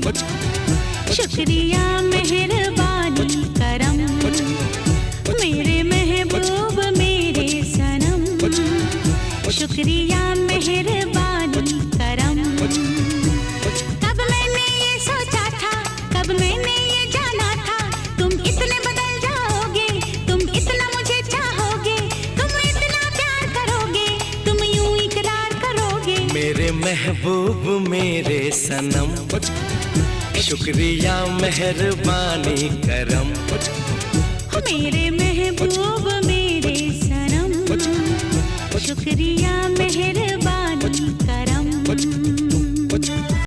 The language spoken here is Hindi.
शुक्रिया मेहरबानी करम, मेरे महबूब मेरे सनम। शुक्रिया मेहरबानी करम। कब मैंने ये सोचा था, कब मैंने ये जाना था, तुम इतने बदल जाओगे, तुम इतना मुझे चाहोगे, तुम इतना प्यार करोगे, तुम यूं इकरार करोगे। मेरे महबूब मेरे सनम, शुक्रिया मेहरबानी करम। मेरे महबूब मेरे सनम, शुक्रिया मेहरबानी करम।